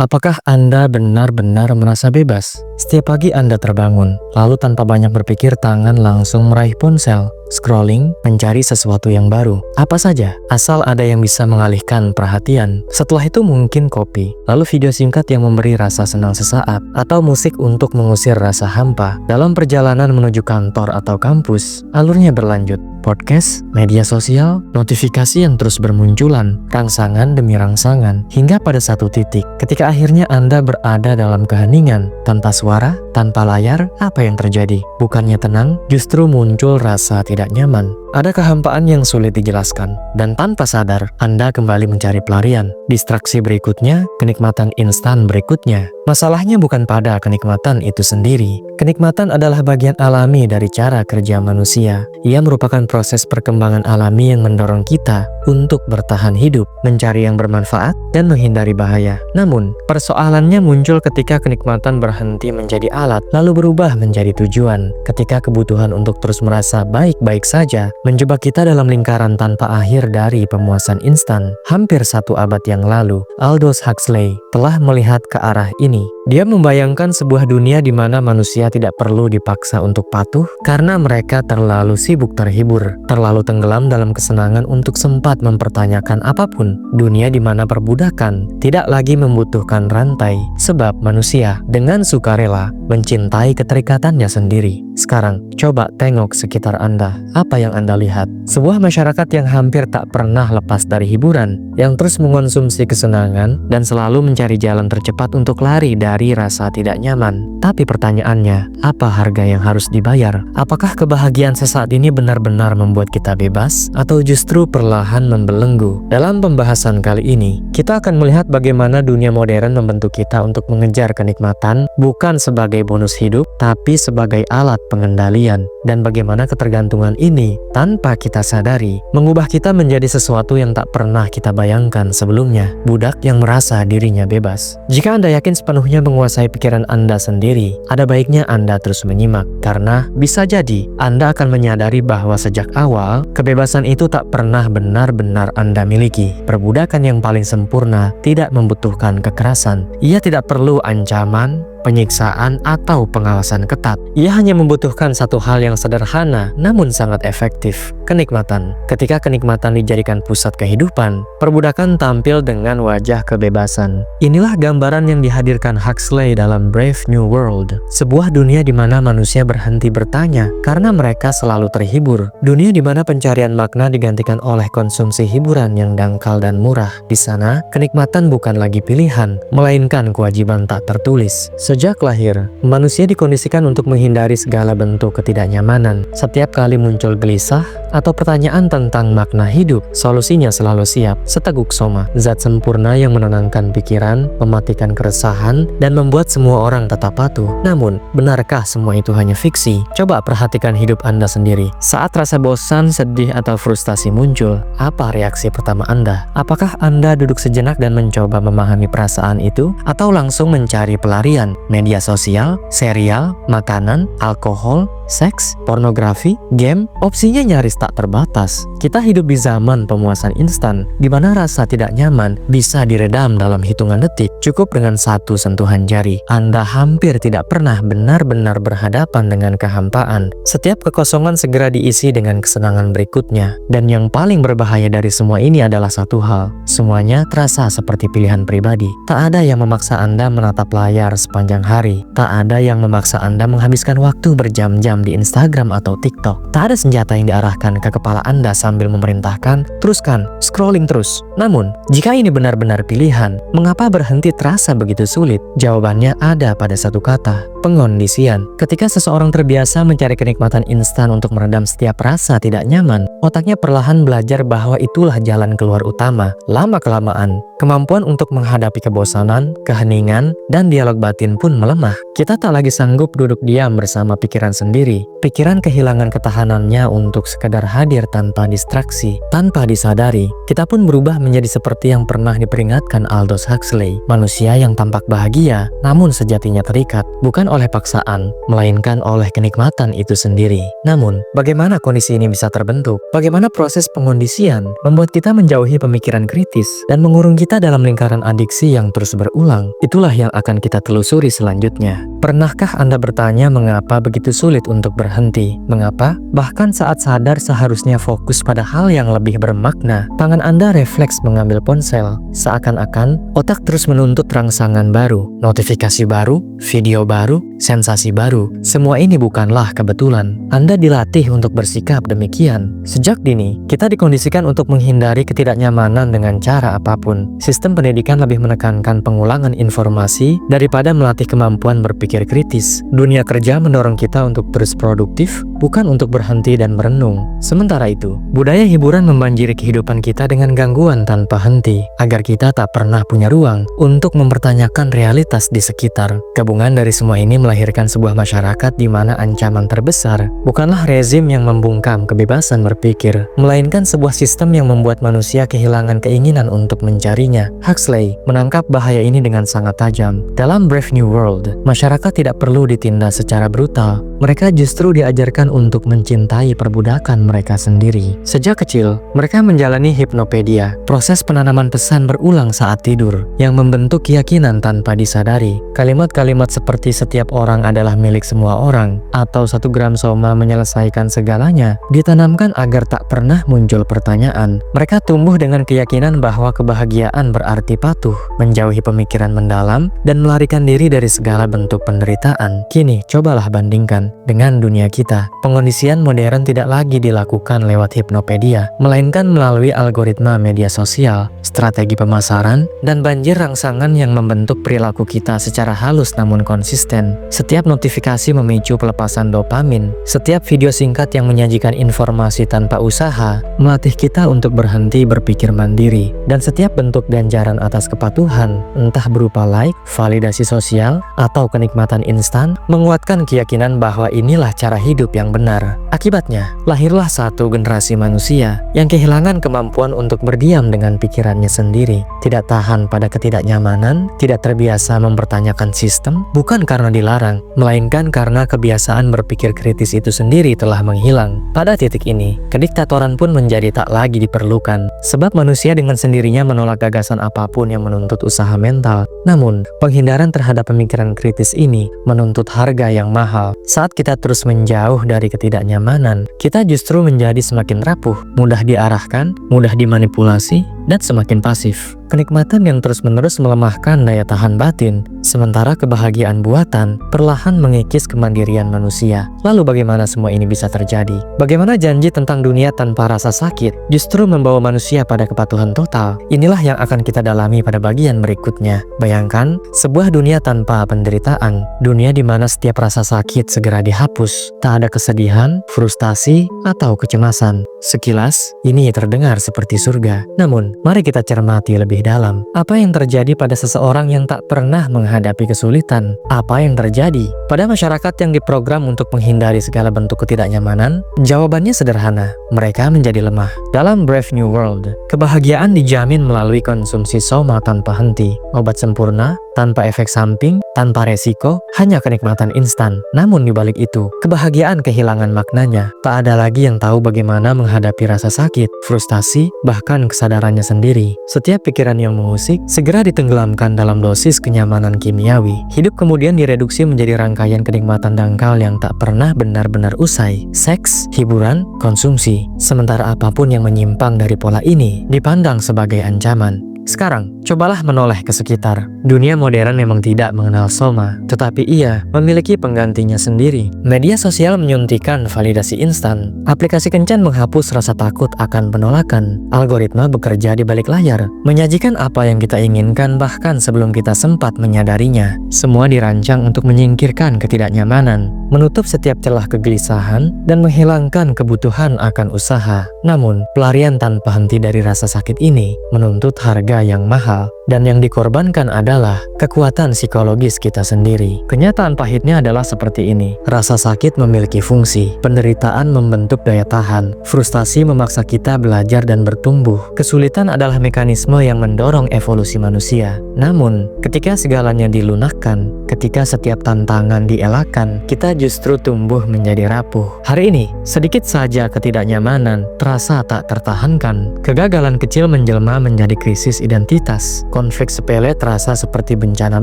Apakah Anda benar-benar merasa bebas? Setiap pagi Anda terbangun, lalu tanpa banyak berpikir tangan langsung meraih ponsel, scrolling, mencari sesuatu yang baru. Apa saja, asal ada yang bisa mengalihkan perhatian. Setelah itu mungkin kopi, lalu video singkat yang memberi rasa senang sesaat, atau musik untuk mengusir rasa hampa. Dalam perjalanan menuju kantor atau kampus, alurnya berlanjut. Podcast, media sosial, notifikasi yang terus bermunculan, rangsangan demi rangsangan, hingga pada satu titik, ketika akhirnya Anda berada dalam keheningan, tanpa suara, tanpa layar, apa yang terjadi? Bukannya tenang, justru muncul rasa tidak nyaman. Ada kehampaan yang sulit dijelaskan, dan tanpa sadar, Anda kembali mencari pelarian. Distraksi berikutnya, kenikmatan instan berikutnya. Masalahnya bukan pada kenikmatan itu sendiri. Kenikmatan adalah bagian alami dari cara kerja manusia. Ia merupakan proses perkembangan alami yang mendorong kita untuk bertahan hidup, mencari yang bermanfaat, dan menghindari bahaya. Namun, persoalannya muncul ketika kenikmatan berhenti menjadi alat, lalu berubah menjadi tujuan. Ketika kebutuhan untuk terus merasa baik-baik saja menjebak kita dalam lingkaran tanpa akhir dari pemuasan instan. Hampir satu abad yang lalu, Aldous Huxley telah melihat ke arah ini. Dia membayangkan sebuah dunia di mana manusia tidak perlu dipaksa untuk patuh karena mereka terlalu sibuk terhibur, terlalu tenggelam dalam kesenangan untuk sempat mempertanyakan apapun. Dunia di mana perbudakan tidak lagi membutuhkan rantai, sebab manusia dengan sukarela mencintai keterikatannya sendiri. Sekarang, coba tengok sekitar Anda. Apa yang Anda lihat? Sebuah masyarakat yang hampir tak pernah lepas dari hiburan, yang terus mengonsumsi kesenangan dan selalu mencari jalan tercepat untuk lari dari rasa tidak nyaman. Tapi pertanyaannya, apa harga yang harus dibayar? Apakah kebahagiaan sesaat ini benar-benar membuat kita bebas, atau justru perlahan membelenggu? Dalam pembahasan kali ini, kita akan melihat bagaimana dunia modern membentuk kita untuk mengejar kenikmatan bukan sebagai bonus hidup, tapi sebagai alat pengendalian, dan bagaimana ketergantungan ini tanpa kita sadari mengubah kita menjadi sesuatu yang tak pernah kita bayangkan sebelumnya, budak yang merasa dirinya bebas. Jika Anda yakin sepenuhnya menguasai pikiran Anda sendiri, ada baiknya Anda terus menyimak, karena bisa jadi Anda akan menyadari bahwa sejak awal kebebasan itu tak pernah benar-benar Anda miliki. Perbudakan yang paling sempurna tidak membutuhkan kekerasan. Ia tidak perlu ancaman, penyiksaan, atau pengawasan ketat. Ia hanya membutuhkan satu hal yang sederhana namun sangat efektif: kenikmatan. Ketika kenikmatan dijadikan pusat kehidupan, perbudakan tampil dengan wajah kebebasan. Inilah gambaran yang dihadirkan Huxley dalam Brave New World, sebuah dunia di mana manusia berhenti bertanya karena mereka selalu terhibur. Dunia di mana pencarian makna digantikan oleh konsumsi hiburan yang dangkal dan murah. Di sana, kenikmatan bukan lagi pilihan, melainkan kewajiban tak tertulis. Sejak lahir, manusia dikondisikan untuk menghindari segala bentuk ketidaknyamanan. Setiap kali muncul gelisah atau pertanyaan tentang makna hidup, solusinya selalu siap: seteguk soma, zat sempurna yang menenangkan pikiran, mematikan keresahan, dan membuat semua orang tetap patuh. Namun, benarkah semua itu hanya fiksi? Coba perhatikan hidup Anda sendiri. Saat rasa bosan, sedih, atau frustasi muncul, apa reaksi pertama Anda? Apakah Anda duduk sejenak dan mencoba memahami perasaan itu, atau langsung mencari pelarian? Media sosial, serial, makanan, alkohol, seks, pornografi, game, opsinya nyaris tak terbatas. Kita hidup di zaman pemuasan instan, di mana rasa tidak nyaman bisa diredam dalam hitungan detik. Cukup dengan satu sentuhan jari, Anda hampir tidak pernah benar-benar berhadapan dengan kehampaan. Setiap kekosongan segera diisi dengan kesenangan berikutnya. Dan yang paling berbahaya dari semua ini adalah satu hal: semuanya terasa seperti pilihan pribadi. Tak ada yang memaksa Anda menatap layar sepanjang hari. Tak ada yang memaksa Anda menghabiskan waktu berjam-jam di Instagram atau TikTok. Tak ada senjata yang diarahkan ke kepala Anda sambil memerintahkan, teruskan, scrolling terus. Namun, jika ini benar-benar pilihan, mengapa berhenti terasa begitu sulit? Jawabannya ada pada satu kata: pengondisian. Ketika seseorang terbiasa mencari kenikmatan instan untuk meredam setiap rasa tidak nyaman, otaknya perlahan belajar bahwa itulah jalan keluar utama. Lama-kelamaan, kemampuan untuk menghadapi kebosanan, keheningan, dan dialog batin pun melemah. Kita tak lagi sanggup duduk diam bersama pikiran sendiri. sendiri. Pikiran kehilangan ketahanannya untuk sekadar hadir tanpa distraksi. Tanpa disadari, kita pun berubah menjadi seperti yang pernah diperingatkan Aldous Huxley. Manusia yang tampak bahagia, namun sejatinya terikat, bukan oleh paksaan, melainkan oleh kenikmatan itu sendiri. Namun, bagaimana kondisi ini bisa terbentuk? Bagaimana proses pengondisian membuat kita menjauhi pemikiran kritis dan mengurung kita dalam lingkaran adiksi yang terus berulang? Itulah yang akan kita telusuri selanjutnya. Pernahkah Anda bertanya mengapa begitu sulit untuk berhenti? Mengapa? Bahkan saat sadar seharusnya fokus pada hal yang lebih bermakna, tangan Anda refleks mengambil ponsel. Seakan-akan otak terus menuntut rangsangan baru, notifikasi baru, video baru, sensasi baru. Semua ini bukanlah kebetulan. Anda dilatih untuk bersikap demikian. Sejak dini, kita dikondisikan untuk menghindari ketidaknyamanan dengan cara apapun. Sistem pendidikan lebih menekankan pengulangan informasi daripada melatih kemampuan berpikir kritis. Dunia kerja mendorong kita untuk terus produktif, bukan untuk berhenti dan merenung. Sementara itu, budaya hiburan membanjiri kehidupan kita dengan gangguan tanpa henti, agar kita tak pernah punya ruang untuk mempertanyakan realitas di sekitar. Gabungan dari semua ini melahirkan sebuah masyarakat di mana ancaman terbesar bukanlah rezim yang membungkam kebebasan berpikir, melainkan sebuah sistem yang membuat manusia kehilangan keinginan untuk mencarinya. Huxley menangkap bahaya ini dengan sangat tajam. Dalam Brave New World, masyarakat tidak perlu ditindas secara brutal. Mereka justru diajarkan untuk mencintai perbudakan mereka sendiri. Sejak kecil, mereka menjalani hipnopedia, proses penanaman pesan berulang saat tidur, yang membentuk keyakinan tanpa disadari. Kalimat-kalimat seperti setiap orang adalah milik semua orang, atau 1 gram soma menyelesaikan segalanya, ditanamkan agar tak pernah muncul pertanyaan. Mereka tumbuh dengan keyakinan bahwa kebahagiaan berarti patuh, menjauhi pemikiran mendalam, dan melarikan diri dari segala bentuk penderitaan. Kini, cobalah bandingkan dengan dunia kita. Pengondisian modern tidak lagi dilakukan lewat hipnopedia, melainkan melalui algoritma media sosial, strategi pemasaran, dan banjir rangsangan yang membentuk perilaku kita secara halus namun konsisten. Setiap notifikasi memicu pelepasan dopamin, setiap video singkat yang menyajikan informasi tanpa usaha melatih kita untuk berhenti berpikir mandiri, dan setiap bentuk ganjaran atas kepatuhan, entah berupa like, validasi sosial, atau kenikmatan instan, menguatkan keyakinan bahwa inilah cara hidup yang benar. Akibatnya, lahirlah satu generasi manusia yang kehilangan kemampuan untuk berdiam dengan pikirannya sendiri, tidak tahan pada ketidaknyamanan, tidak terbiasa mempertanyakan sistem, bukan karena dilarang, melainkan karena kebiasaan berpikir kritis itu sendiri telah menghilang. Pada titik ini, kediktatoran pun menjadi tak lagi diperlukan, sebab manusia dengan sendirinya menolak gagasan apapun yang menuntut usaha mental. Namun, penghindaran terhadap pemikiran kritis ini menuntut harga yang mahal. Saat kita terus menjauh dari ketidaknyamanan, kita justru menjadi semakin rapuh, mudah diarahkan, mudah dimanipulasi, dan semakin pasif. Kenikmatan yang terus-menerus melemahkan daya tahan batin, sementara kebahagiaan buatan perlahan mengikis kemandirian manusia. Lalu bagaimana semua ini bisa terjadi? Bagaimana janji tentang dunia tanpa rasa sakit justru membawa manusia pada kepatuhan total? Inilah yang akan kita dalami pada bagian berikutnya. Bayangkan sebuah dunia tanpa penderitaan, dunia di mana setiap rasa sakit segera dihapus, tak ada kesedihan, frustasi, atau kecemasan. Sekilas, ini terdengar seperti surga. Namun, mari kita cermati lebih dalam. Apa yang terjadi pada seseorang yang tak pernah menghadapi kesulitan? Apa yang terjadi pada masyarakat yang diprogram untuk menghindari segala bentuk ketidaknyamanan? Jawabannya sederhana, mereka menjadi lemah. Dalam Brave New World, kebahagiaan dijamin melalui konsumsi soma tanpa henti, obat sempurna, tanpa efek samping, tanpa resiko, hanya kenikmatan instan. Namun di balik itu, kebahagiaan kehilangan maknanya. Tak ada lagi yang tahu bagaimana menghadapi rasa sakit, frustasi, bahkan kesadarannya sendiri. Setiap pikiran yang mengusik segera ditenggelamkan dalam dosis kenyamanan kimiawi. Hidup kemudian direduksi menjadi rangkaian kenikmatan dangkal yang tak pernah benar-benar usai. Seks, hiburan, konsumsi. Sementara apapun yang menyimpang dari pola ini dipandang sebagai ancaman. Sekarang, cobalah menoleh ke sekitar. Dunia modern memang tidak mengenal soma, tetapi ia memiliki penggantinya sendiri. Media sosial menyuntikkan validasi instan. Aplikasi kencan menghapus rasa takut akan penolakan. Algoritma bekerja di balik layar, menyajikan apa yang kita inginkan bahkan sebelum kita sempat menyadarinya. Semua dirancang untuk menyingkirkan ketidaknyamanan, menutup setiap celah kegelisahan, dan menghilangkan kebutuhan akan usaha. Namun, pelarian tanpa henti dari rasa sakit ini menuntut harga biaya yang mahal, dan yang dikorbankan adalah kekuatan psikologis kita sendiri. Kenyataan pahitnya adalah seperti ini. Rasa sakit memiliki fungsi, penderitaan membentuk daya tahan, frustasi memaksa kita belajar dan bertumbuh. Kesulitan adalah mekanisme yang mendorong evolusi manusia. Namun, ketika segalanya dilunakkan, ketika setiap tantangan dielakkan, kita justru tumbuh menjadi rapuh. Hari ini, sedikit saja ketidaknyamanan terasa tak tertahankan. Kegagalan kecil menjelma menjadi krisis identitas. Konflik sepele terasa seperti bencana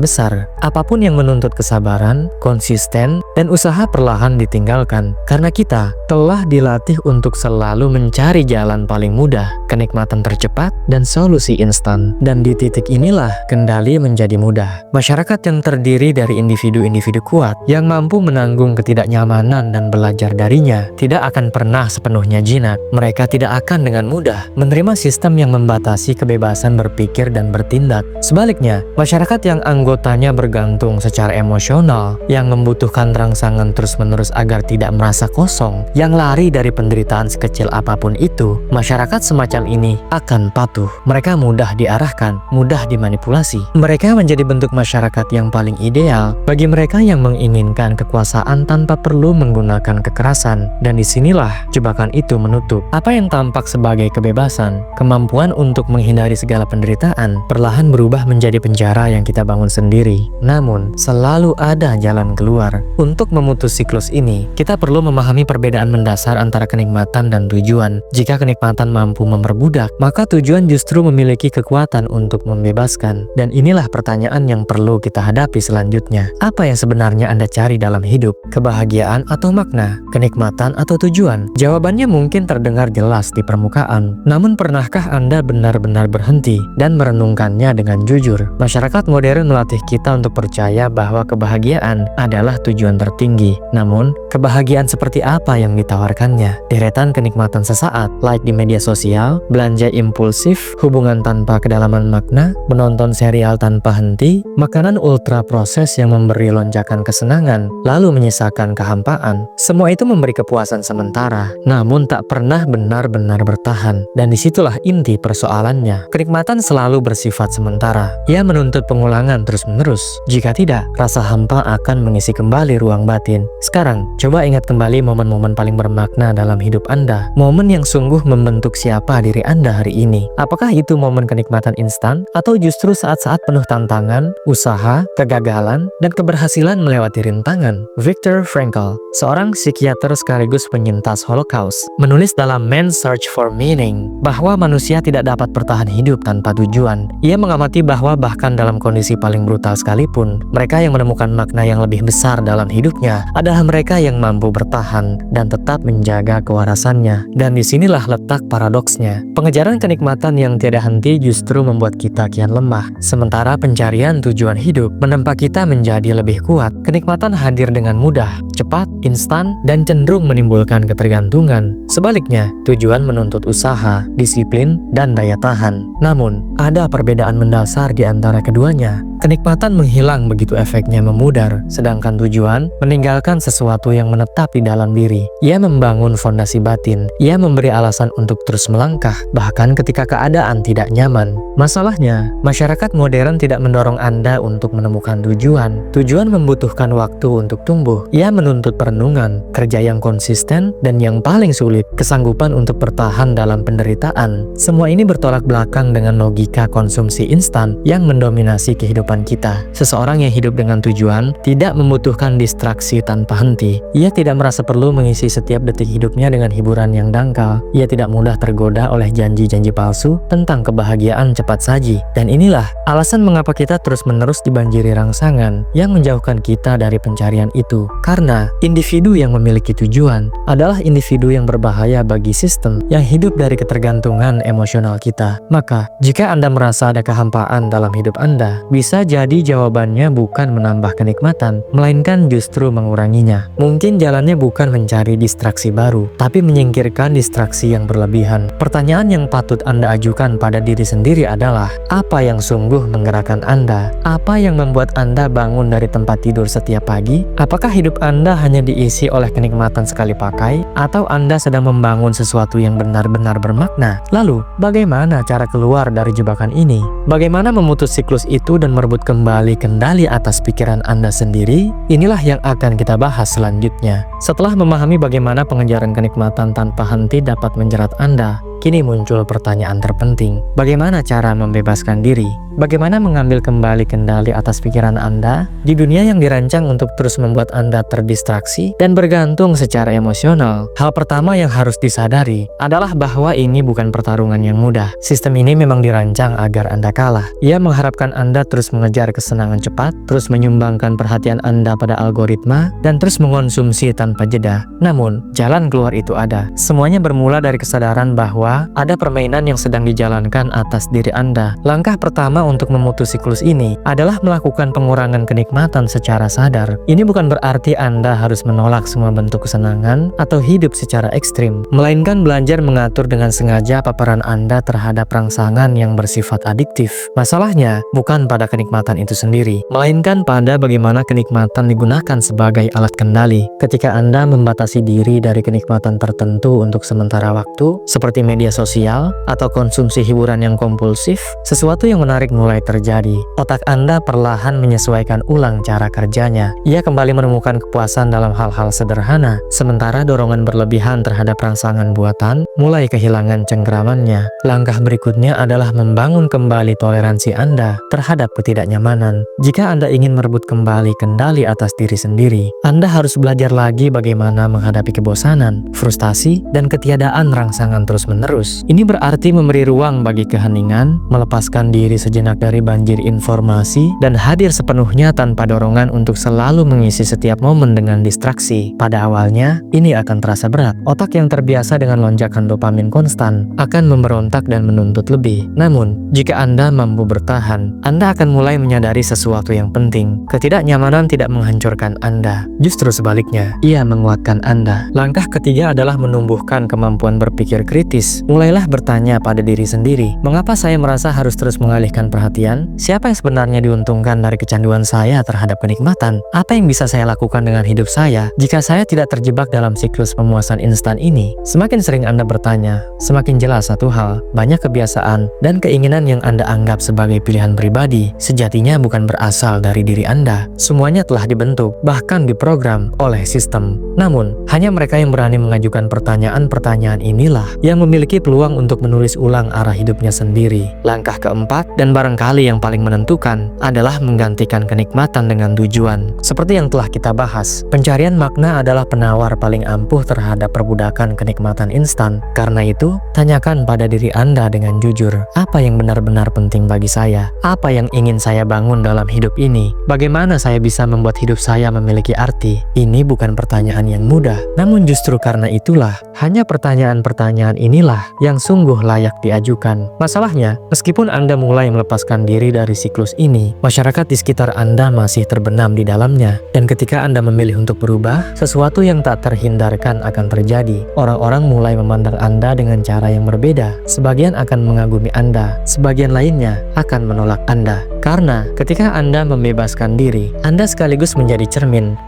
besar. Apapun yang menuntut kesabaran, konsisten, dan usaha perlahan ditinggalkan. Karena kita telah dilatih untuk selalu mencari jalan paling mudah, kenikmatan tercepat, dan solusi instan. Dan di titik inilah kendali menjadi mudah. Masyarakat yang terdiri dari individu-individu kuat yang mampu menanggung ketidaknyamanan dan belajar darinya tidak akan pernah sepenuhnya jinak. Mereka tidak akan dengan mudah menerima sistem yang membatasi kebebasan berpikir dan bertindak. Sebaliknya, masyarakat yang anggotanya bergantung secara emosional, yang membutuhkan rangsangan terus-menerus agar tidak merasa kosong, yang lari dari penderitaan sekecil apapun itu, masyarakat semacam ini akan patuh. Mereka mudah diarahkan, mudah dimanipulasi. Mereka menjadi bentuk masyarakat yang paling ideal bagi mereka yang menginginkan kekuasaan tanpa perlu menggunakan kekerasan. Dan disinilah jebakan itu menutup. Apa yang tampak sebagai kebebasan, kemampuan untuk menghindari segala penderitaan, perlahan berubah menjadi penjara yang kita bangun sendiri. Namun, selalu ada jalan keluar. Untuk memutus siklus ini, kita perlu memahami perbedaan mendasar antara kenikmatan dan tujuan. Jika kenikmatan mampu memperbudak, maka tujuan justru memiliki kekuatan untuk membebaskan. Dan inilah pertanyaan yang perlu kita hadapi selanjutnya. Apa yang sebenarnya Anda cari dalam hidup? Kebahagiaan atau makna? Kenikmatan atau tujuan? Jawabannya mungkin terdengar jelas di permukaan. Namun pernahkah Anda benar-benar berhenti dan merenungkannya dengan jujur? Masyarakat modern melatih kita untuk percaya bahwa kebahagiaan adalah tujuan tertinggi. Namun, kebahagiaan seperti apa yang ditawarkannya? Deretan kenikmatan sesaat, like di media sosial, belanja impulsif, hubungan tanpa kedalaman makna, menonton serial tanpa henti, makanan ultra proses yang memberi lonjakan kesenangan, lalu menyisakan kehampaan. Semua itu memberi kepuasan sementara, namun tak pernah benar-benar bertahan. Dan disitulah inti persoalannya. Kenikmatan selalu bersifat sementara. Ia menuntut pengulangan terus-menerus. Jika tidak, rasa hampa akan mengisi kembali ruang batin. Sekarang, coba ingat kembali momen-momen paling bermakna dalam hidup Anda. Momen yang sungguh membentuk siapa diri Anda hari ini. Apakah itu momen kenikmatan instan? Atau justru saat-saat penuh tantangan, usaha, kegagalan, dan keberhasilan melewati rintangan? Viktor Frankl, seorang psikiater sekaligus penyintas Holocaust, menulis dalam Man's Search for Meaning bahwa manusia tidak dapat bertahan hidup tanpa tujuan. Ia mengamati bahwa bahkan dalam kondisi paling brutal sekalipun, mereka yang menemukan makna yang lebih besar dalam hidupnya adalah mereka yang mampu bertahan dan tetap menjaga kewarasannya. Dan disinilah letak paradoksnya. Pengejaran kenikmatan yang tiada henti justru membuat kita kian lemah, sementara pencarian tujuan hidup menempa kita menjadi lebih kuat. Kenikmatan hadir dengan mudah, cepat, instan, dan cenderung menimbulkan ketergantungan. Sebaliknya, tujuan menuntut usaha, disiplin, dan daya tahan. Namun, ada perbedaan mendasar di antara keduanya. Kenikmatan menghilang begitu efeknya memudar, sedangkan tujuan meninggalkan sesuatu yang menetap di dalam diri. Ia membangun fondasi batin, ia memberi alasan untuk terus melangkah, bahkan ketika keadaan tidak nyaman. Masalahnya, masyarakat modern tidak mendorong Anda untuk menemukan tujuan. Tujuan membutuhkan waktu untuk tumbuh. Ia menuntut perenungan, kerja yang konsisten, dan yang paling sulit, kesanggupan untuk bertahan dalam penderitaan. Semua ini bertolak belakang dengan logika konsumsi instan yang mendominasi kehidupan kita. Seseorang yang hidup dengan tujuan tidak membutuhkan distraksi tanpa henti. Ia tidak merasa perlu mengisi setiap detik hidupnya dengan hiburan yang dangkal. Ia tidak mudah tergoda oleh janji-janji palsu tentang kebahagiaan cepat saji. Dan inilah alasan mengapa kita terus-menerus dibanjiri rangsangan yang menjauhkan kita dari pencarian itu. Karena individu yang memiliki tujuan adalah individu yang berbahaya bagi sistem yang hidup dari ketergantungan emosional kita. Maka, jika Anda merasa ada kehampaan dalam hidup Anda, bisa jadi jawabannya bukan menambah kenikmatan, melainkan justru menguranginya. Mungkin jalannya bukan mencari distraksi baru, tapi menyingkirkan distraksi yang berlebihan. Pertanyaan yang patut Anda ajukan pada diri sendiri adalah, apa yang sungguh menggerakkan Anda? Apa yang membuat Anda bangun dari tempat tidur setiap pagi? Apakah hidup Anda Anda hanya diisi oleh kenikmatan sekali pakai, atau Anda sedang membangun sesuatu yang benar-benar bermakna? Lalu, bagaimana cara keluar dari jebakan ini? Bagaimana memutus siklus itu dan merebut kembali kendali atas pikiran Anda sendiri? Inilah yang akan kita bahas selanjutnya. Setelah memahami bagaimana pengejaran kenikmatan tanpa henti dapat menjerat Anda, kini muncul pertanyaan terpenting. Bagaimana cara membebaskan diri? Bagaimana mengambil kembali kendali atas pikiran Anda di dunia yang dirancang untuk terus membuat Anda terdistraksi dan bergantung secara emosional? Hal pertama yang harus disadari adalah bahwa ini bukan pertarungan yang mudah. Sistem ini memang dirancang agar Anda kalah. Ia mengharapkan Anda terus mengejar kesenangan cepat, terus menyumbangkan perhatian Anda pada algoritma, dan terus mengonsumsi tanpa jeda. Namun, jalan keluar itu ada. Semuanya bermula dari kesadaran bahwa ada permainan yang sedang dijalankan atas diri Anda. Langkah pertama untuk memutus siklus ini adalah melakukan pengurangan kenikmatan secara sadar. Ini bukan berarti Anda harus menolak semua bentuk kesenangan atau hidup secara ekstrim, melainkan belajar mengatur dengan sengaja paparan Anda terhadap rangsangan yang bersifat adiktif. Masalahnya bukan pada kenikmatan itu sendiri, melainkan pada bagaimana kenikmatan digunakan sebagai alat kendali. Ketika Anda membatasi diri dari kenikmatan tertentu untuk sementara waktu, seperti media sosial atau konsumsi hiburan yang kompulsif, sesuatu yang menarik mulai terjadi. Otak Anda perlahan menyesuaikan ulang cara kerjanya. Ia kembali menemukan kepuasan dalam hal-hal sederhana, sementara dorongan berlebihan terhadap rangsangan buatan mulai kehilangan cengkeramannya. Langkah berikutnya adalah membangun kembali toleransi Anda terhadap ketidaknyamanan. Jika Anda ingin merebut kembali kendali atas diri sendiri, Anda harus belajar lagi bagaimana menghadapi kebosanan, frustasi, dan ketiadaan rangsangan terus-menerus. Ini berarti memberi ruang bagi keheningan, melepaskan diri sejenak dari banjir informasi, dan hadir sepenuhnya tanpa dorongan untuk selalu mengisi setiap momen dengan distraksi. Pada awalnya, ini akan terasa berat. Otak yang terbiasa dengan lonjakan dopamin konstan akan memberontak dan menuntut lebih. Namun, jika Anda mampu bertahan, Anda akan mulai menyadari sesuatu yang penting. Ketidaknyamanan tidak menghancurkan Anda. Justru sebaliknya, ia menguatkan Anda. Langkah ketiga adalah menumbuhkan kemampuan berpikir kritis. Mulailah bertanya pada diri sendiri, mengapa saya merasa harus terus mengalihkan perhatian? Siapa yang sebenarnya diuntungkan dari kecanduan saya terhadap kenikmatan? Apa yang bisa saya lakukan dengan hidup saya jika saya tidak terjebak dalam siklus pemuasan instan ini? Semakin sering Anda bertanya, semakin jelas satu hal, banyak kebiasaan dan keinginan yang Anda anggap sebagai pilihan pribadi sejatinya bukan berasal dari diri Anda. Semuanya telah dibentuk, bahkan diprogram oleh sistem. Namun, hanya mereka yang berani mengajukan pertanyaan-pertanyaan inilah yang memiliki peluang untuk menulis ulang arah hidupnya sendiri. Langkah keempat, dan barangkali yang paling menentukan, adalah menggantikan kenikmatan dengan tujuan. Seperti yang telah kita bahas, pencarian makna adalah penawar paling ampuh terhadap perbudakan kenikmatan instan. Karena itu, tanyakan pada diri Anda dengan jujur, apa yang benar-benar penting bagi saya? Apa yang ingin saya bangun dalam hidup ini? Bagaimana saya bisa membuat hidup saya memiliki arti? Ini bukan pertanyaan yang mudah, namun justru karena itulah, hanya pertanyaan-pertanyaan inilah yang sungguh layak diajukan. Masalahnya, meskipun Anda mulai melepaskan diri dari siklus ini, masyarakat di sekitar Anda masih terbenam di dalamnya. Dan ketika Anda memilih untuk berubah, sesuatu yang tak terhindarkan akan terjadi. Orang-orang mulai memandang Anda dengan cara yang berbeda. Sebagian akan mengagumi Anda, sebagian lainnya akan menolak Anda. Karena ketika Anda membebaskan diri, Anda sekaligus menjadi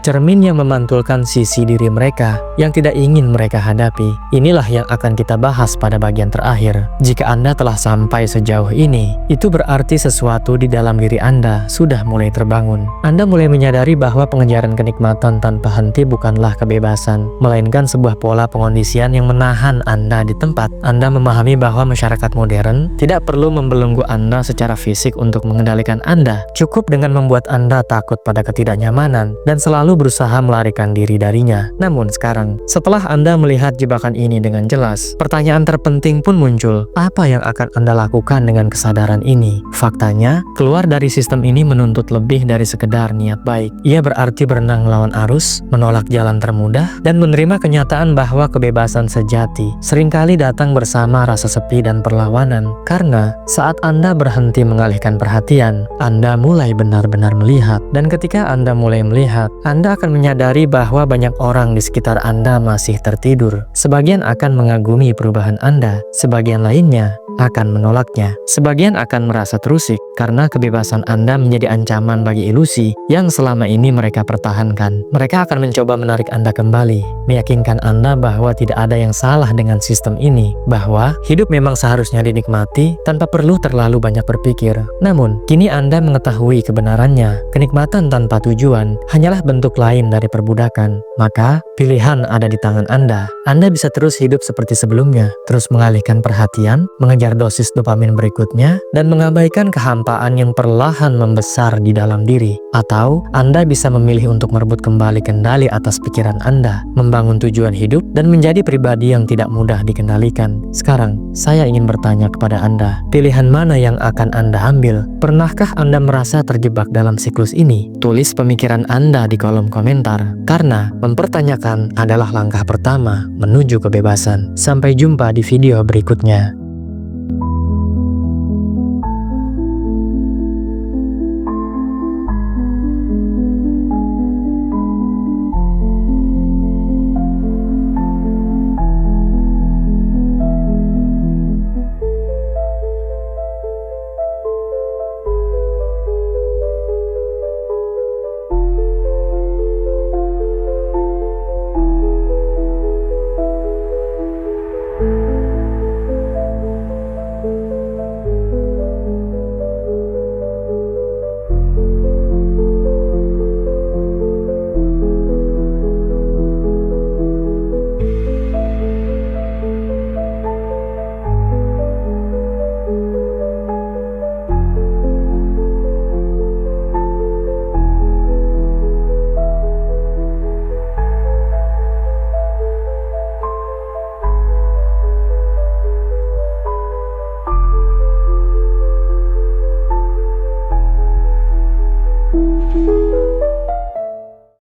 cermin yang memantulkan sisi diri mereka yang tidak ingin mereka hadapi. Inilah yang akan kita bahas pada bagian terakhir. Jika Anda telah sampai sejauh ini, itu berarti sesuatu di dalam diri Anda sudah mulai terbangun. Anda mulai menyadari bahwa pengejaran kenikmatan tanpa henti bukanlah kebebasan, melainkan sebuah pola pengondisian yang menahan Anda di tempat. Anda memahami bahwa masyarakat modern tidak perlu membelenggu Anda secara fisik untuk mengendalikan Anda. Cukup dengan membuat Anda takut pada ketidaknyamanan dan selalu berusaha melarikan diri darinya. Namun sekarang, setelah Anda melihat jebakan ini dengan jelas, pertanyaan terpenting pun muncul. Apa yang akan Anda lakukan dengan kesadaran ini? Faktanya, keluar dari sistem ini menuntut lebih dari sekedar niat baik. Ia berarti berenang melawan arus, menolak jalan termudah, dan menerima kenyataan bahwa kebebasan sejati seringkali datang bersama rasa sepi dan perlawanan. Karena saat Anda berhenti mengalihkan perhatian, Anda mulai benar-benar melihat. Dan ketika Anda mulai melihat, Anda akan menyadari bahwa banyak orang di sekitar Anda masih tertidur. Sebagian akan mengagumi perubahan Anda, sebagian lainnya akan menolaknya. Sebagian akan merasa terusik karena kebebasan Anda menjadi ancaman bagi ilusi yang selama ini mereka pertahankan. Mereka akan mencoba menarik Anda kembali, meyakinkan Anda bahwa tidak ada yang salah dengan sistem ini, bahwa hidup memang seharusnya dinikmati tanpa perlu terlalu banyak berpikir. Namun, kini Anda mengetahui kebenarannya. Kenikmatan tanpa tujuan hanyalah bentuk lain dari perbudakan. Maka, pilihan ada di tangan Anda. Anda bisa terus hidup seperti sebelumnya, terus mengalihkan perhatian, mengejar dosis dopamin berikutnya, dan mengabaikan kehampaan yang perlahan membesar di dalam diri. Atau, Anda bisa memilih untuk merebut kembali kendali atas pikiran Anda, membangun tujuan hidup, dan menjadi pribadi yang tidak mudah dikendalikan. Sekarang, saya ingin bertanya kepada Anda, pilihan mana yang akan Anda ambil? Pernahkah Anda merasa terjebak dalam siklus ini? Tulis pemikiran Anda di kolom komentar, karena mempertanyakan adalah langkah pertama menuju kebebasan. Sampai jumpa di video berikutnya.